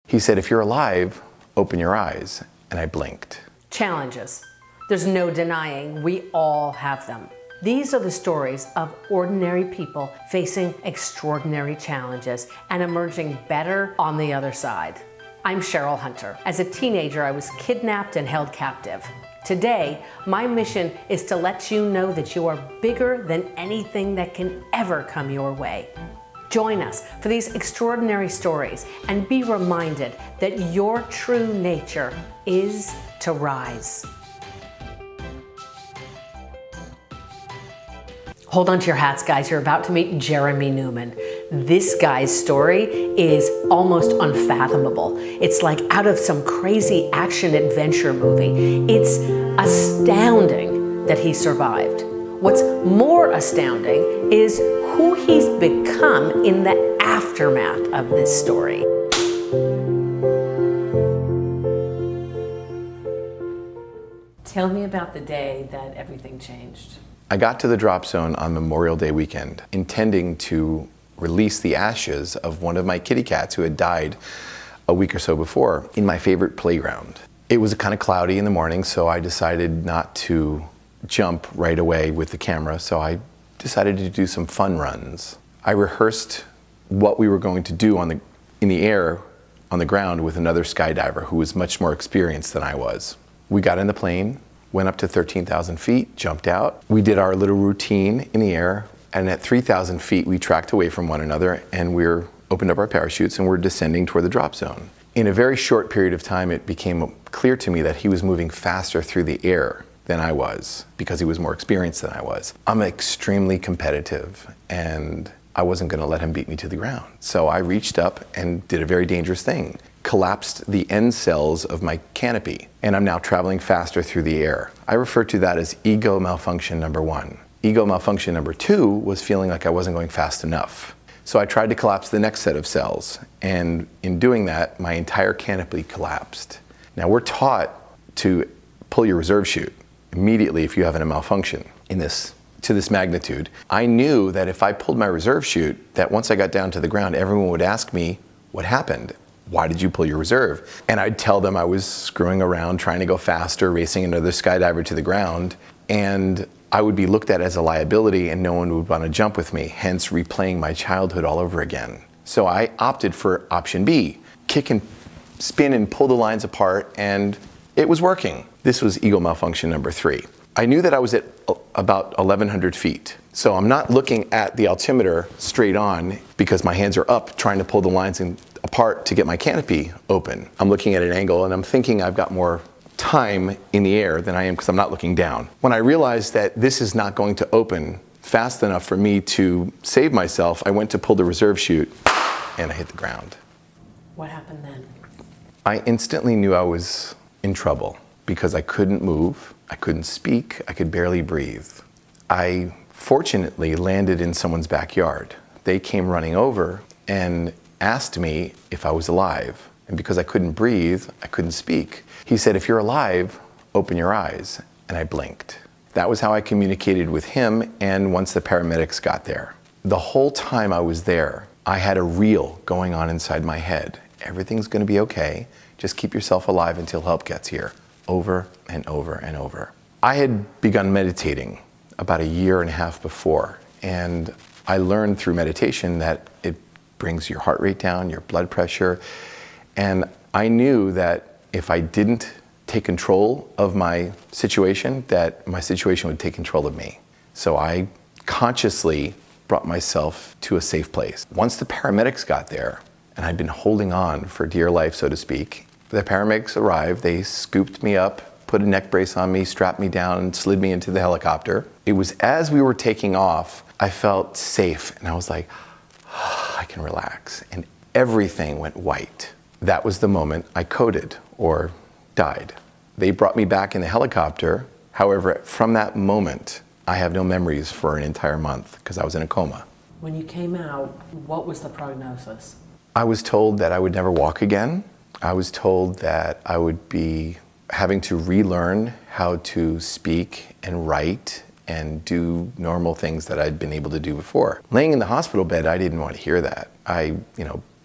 He said, "If you're alive, open your eyes." And I blinked. Challenges. There's no denying we all have them. These are the stories of ordinary people facing extraordinary challenges and emerging better on the other side. I'm Cheryl Hunter. As a teenager, I was kidnapped and held captive. Today, my mission is to let you know that you are bigger than anything that can ever come your way. Join us for these extraordinary stories and be reminded that your true nature is to rise. Hold on to your hats, guys. You're about to meet Jeremy Newman. This guy's story is almost unfathomable. It's like out of some crazy action adventure movie. It's astounding that he survived. What's more astounding is who he's become in the aftermath of this story. Tell me about the day that everything changed. I got to the drop zone on Memorial Day weekend, intending to release the ashes of one of my kitty cats who had died a week or so before in my favorite playground. It was kind of cloudy in the morning, so I decided not to jump right away with the camera, so I decided to do some fun runs. I rehearsed what we were going to do in the air on the ground with another skydiver who was much more experienced than I was. We got in the plane, went up to 13,000 feet, jumped out. We did our little routine in the air, and at 3,000 feet, we tracked away from one another, and we opened up our parachutes and we're descending toward the drop zone. In a very short period of time, it became clear to me that he was moving faster through the air than I was, because he was more experienced than I was. I'm extremely competitive, and I wasn't gonna let him beat me to the ground. So I reached up and did a very dangerous thing. Collapsed the end cells of my canopy, and I'm now traveling faster through the air. I refer to that as ego malfunction number 1. Ego malfunction number 2 was feeling like I wasn't going fast enough. So I tried to collapse the next set of cells, and in doing that, my entire canopy collapsed. Now we're taught to pull your reserve chute immediately if you have a malfunction to this magnitude. I knew that if I pulled my reserve chute, that once I got down to the ground, everyone would ask me, "What happened? Why did you pull your reserve?" And I'd tell them I was screwing around, trying to go faster, racing another skydiver to the ground, and I would be looked at as a liability and no one would want to jump with me, hence replaying my childhood all over again. So I opted for option B, kick and spin and pull the lines apart, and it was working. This was ego malfunction number 3. I knew that I was at about 1,100 feet. So I'm not looking at the altimeter straight on because my hands are up trying to pull the lines apart to get my canopy open. I'm looking at an angle and I'm thinking I've got more time in the air than I am because I'm not looking down. When I realized that this is not going to open fast enough for me to save myself, I went to pull the reserve chute and I hit the ground. What happened then? I instantly knew I was in trouble because I couldn't move, I couldn't speak, I could barely breathe. I fortunately landed in someone's backyard. They came running over and asked me if I was alive. And because I couldn't breathe, I couldn't speak. He said, "If you're alive, open your eyes." And I blinked. That was how I communicated with him and once the paramedics got there. The whole time I was there, I had a reel going on inside my head. Everything's gonna be okay. Just keep yourself alive until help gets here. Over and over and over. I had begun meditating about a year and a half before, and I learned through meditation that it brings your heart rate down, your blood pressure, and I knew that if I didn't take control of my situation, that my situation would take control of me. So I consciously brought myself to a safe place. Once the paramedics got there, and I'd been holding on for dear life, so to speak, the paramedics arrived, they scooped me up, put a neck brace on me, strapped me down, and slid me into the helicopter. It was as we were taking off, I felt safe, and I was like, I can relax, and everything went white. That was the moment I coded, or died. They brought me back in the helicopter. However, from that moment, I have no memories for an entire month because I was in a coma. When you came out, what was the prognosis? I was told that I would never walk again. I was told that I would be having to relearn how to speak and write and do normal things that I'd been able to do before. Laying in the hospital bed, I didn't want to hear that.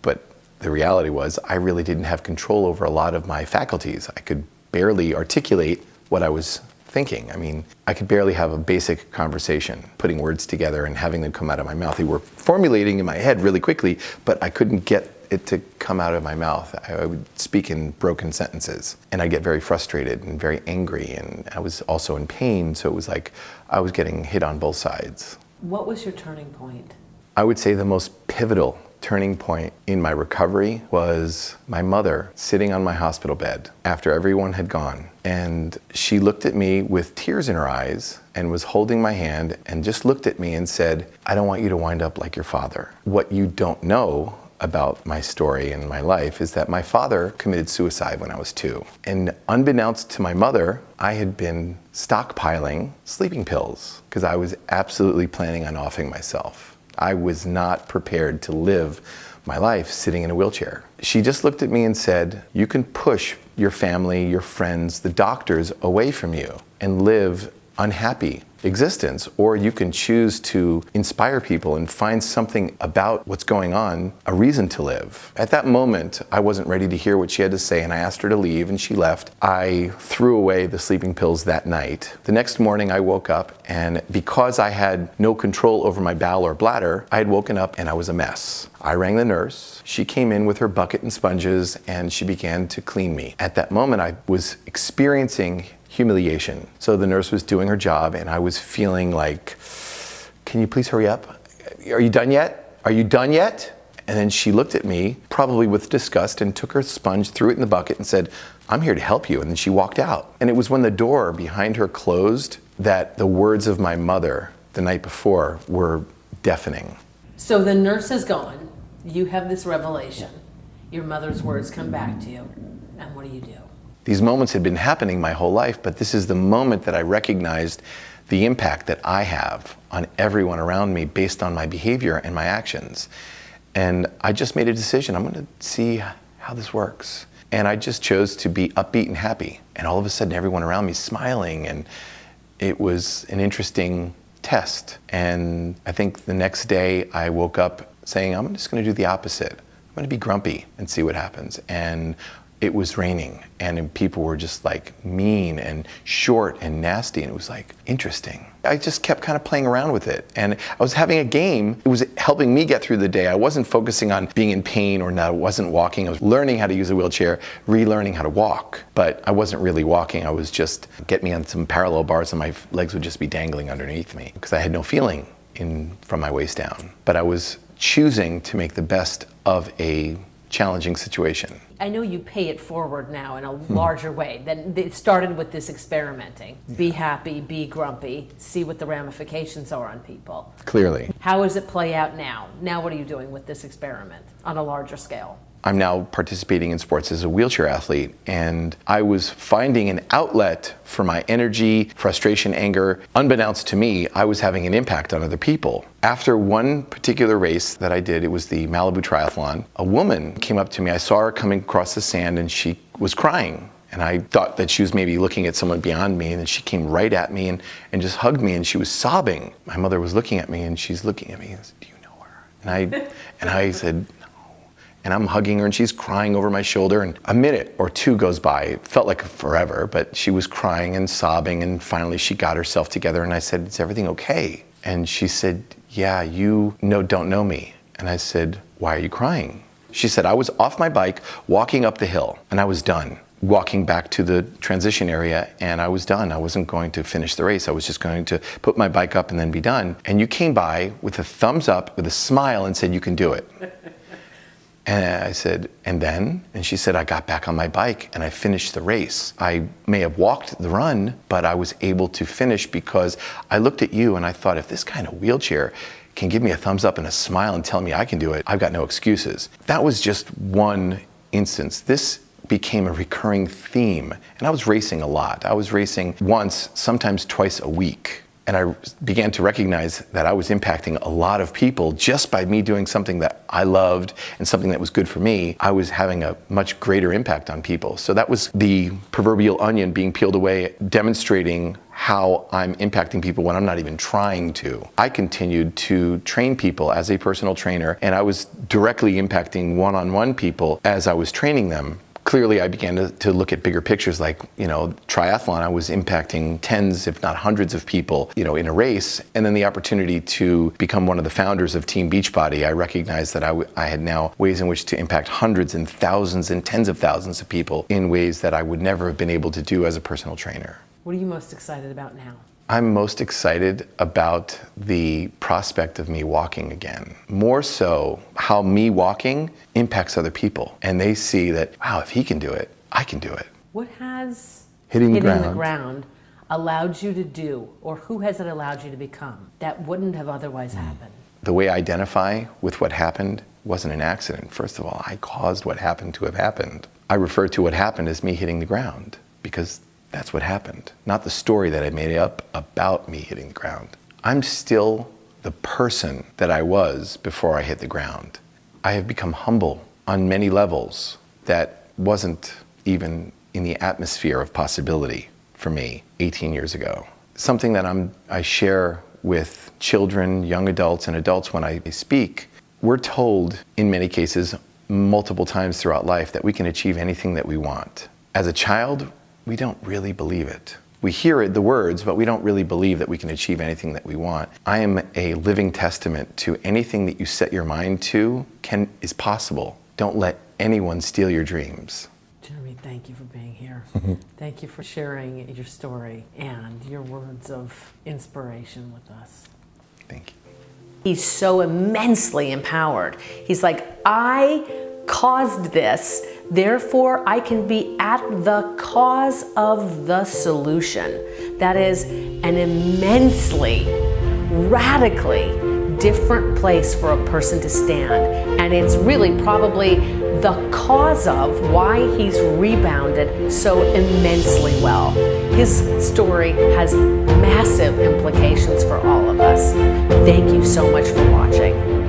But The reality was I really didn't have control over a lot of my faculties. I could barely articulate what I was thinking. I mean, I could barely have a basic conversation, putting words together and having them come out of my mouth. They were formulating in my head really quickly, but I couldn't get it to come out of my mouth. I would speak in broken sentences, and I'd get very frustrated and very angry, and I was also in pain, so it was like I was getting hit on both sides. What was your turning point? I would say the most pivotal turning point in my recovery was my mother sitting on my hospital bed after everyone had gone. And she looked at me with tears in her eyes and was holding my hand and just looked at me and said, "I don't want you to wind up like your father." What you don't know about my story and my life is that my father committed suicide when I was 2. And unbeknownst to my mother, I had been stockpiling sleeping pills because I was absolutely planning on offing myself. I was not prepared to live my life sitting in a wheelchair. She just looked at me and said, "You can push your family, your friends, the doctors away from you and live unhappy existence, or you can choose to inspire people and find something about what's going on, a reason to live." At that moment, I wasn't ready to hear what she had to say, and I asked her to leave, and she left. I threw away the sleeping pills that night. The next morning, I woke up, and because I had no control over my bowel or bladder, I had woken up and I was a mess. I rang the nurse. She came in with her bucket and sponges, and she began to clean me. At that moment, I was experiencing humiliation. So the nurse was doing her job, and I was feeling like, "Can you please hurry up? Are you done yet? Are you done yet?" And then she looked at me, probably with disgust, and took her sponge, threw it in the bucket, and said, "I'm here to help you." And then she walked out. And it was when the door behind her closed that the words of my mother the night before were deafening. So the nurse is gone. You have this revelation. Your mother's words come back to you. And what do you do? These moments had been happening my whole life, but this is the moment that I recognized the impact that I have on everyone around me based on my behavior and my actions. And I just made a decision. I'm going to see how this works. And I just chose to be upbeat and happy. And all of a sudden, everyone around me smiling, and it was an interesting test. And I think the next day I woke up saying, I'm just going to do the opposite. I'm going to be grumpy and see what happens. And it was raining, and people were just like mean and short and nasty, and it was like interesting. I just kept kind of playing around with it, and I was having a game. It was helping me get through the day. I wasn't focusing on being in pain or not. I wasn't walking. I was learning how to use a wheelchair, relearning how to walk, but I wasn't really walking. I was just get me on some parallel bars, and my legs would just be dangling underneath me because I had no feeling from my waist down. But I was choosing to make the best of a challenging situation. I know you pay it forward now in a larger way than it started with this experimenting. Be happy, be grumpy, see what the ramifications are on people. Clearly. How does it play out now? Now what are you doing with this experiment on a larger scale? I'm now participating in sports as a wheelchair athlete, and I was finding an outlet for my energy, frustration, anger. Unbeknownst to me, I was having an impact on other people. After one particular race that I did, it was the Malibu Triathlon, a woman came up to me. I saw her coming across the sand, and she was crying. And I thought that she was maybe looking at someone beyond me, and then she came right at me and just hugged me, and she was sobbing. My mother was looking at me, and she's looking at me and said, "Do you know her?" And I said, and I'm hugging her, and she's crying over my shoulder, and a minute or two goes by. It felt like forever, but she was crying and sobbing, and finally she got herself together, and I said, "Is everything okay?" And she said, "Yeah, you don't know me." And I said, "Why are you crying?" She said, "I was off my bike walking up the hill, and I was done. Walking back to the transition area, and I was done. I wasn't going to finish the race. I was just going to put my bike up and then be done. And you came by with a thumbs up, with a smile, and said, 'You can do it.'" And I said, "And then?" And she said, "I got back on my bike and I finished the race. I may have walked the run, but I was able to finish because I looked at you and I thought, if this kind of wheelchair can give me a thumbs up and a smile and tell me I can do it, I've got no excuses." That was just one instance. This became a recurring theme, and I was racing a lot. I was racing once, sometimes twice a week. And I began to recognize that I was impacting a lot of people just by me doing something that I loved and something that was good for me. I was having a much greater impact on people. So that was the proverbial onion being peeled away, demonstrating how I'm impacting people when I'm not even trying to. I continued to train people as a personal trainer, and I was directly impacting one-on-one people as I was training them. Clearly, I began to look at bigger pictures, like, triathlon. I was impacting tens, if not hundreds of people, in a race. And then the opportunity to become one of the founders of Team Beachbody, I recognized that I had now ways in which to impact hundreds and thousands and tens of thousands of people in ways that I would never have been able to do as a personal trainer. What are you most excited about now? I'm most excited about the prospect of me walking again. More so, how me walking impacts other people. And they see that, wow, if he can do it, I can do it. What has hitting the ground allowed you to do, or who has it allowed you to become, that wouldn't have otherwise happened? The way I identify with what happened wasn't an accident. First of all, I caused what happened to have happened. I refer to what happened as me hitting the ground, because that's what happened, not the story that I made up about me hitting the ground. I'm still the person that I was before I hit the ground. I have become humble on many levels that wasn't even in the atmosphere of possibility for me 18 years ago. Something that I share with children, young adults, and adults when I speak. We're told, in many cases, multiple times throughout life, that we can achieve anything that we want. As a child, we don't really believe it. We hear it, the words, but we don't really believe that we can achieve anything that we want. I am a living testament to anything that you set your mind to is possible. Don't let anyone steal your dreams. Jeremy, thank you for being here. Thank you for sharing your story and your words of inspiration with us. Thank you. He's so immensely empowered. He's like, I caused this, therefore I can be at the cause of the solution. That is an immensely, radically different place for a person to stand. And it's really probably the cause of why he's rebounded so immensely well. His story has massive implications for all of us. Thank you so much for watching.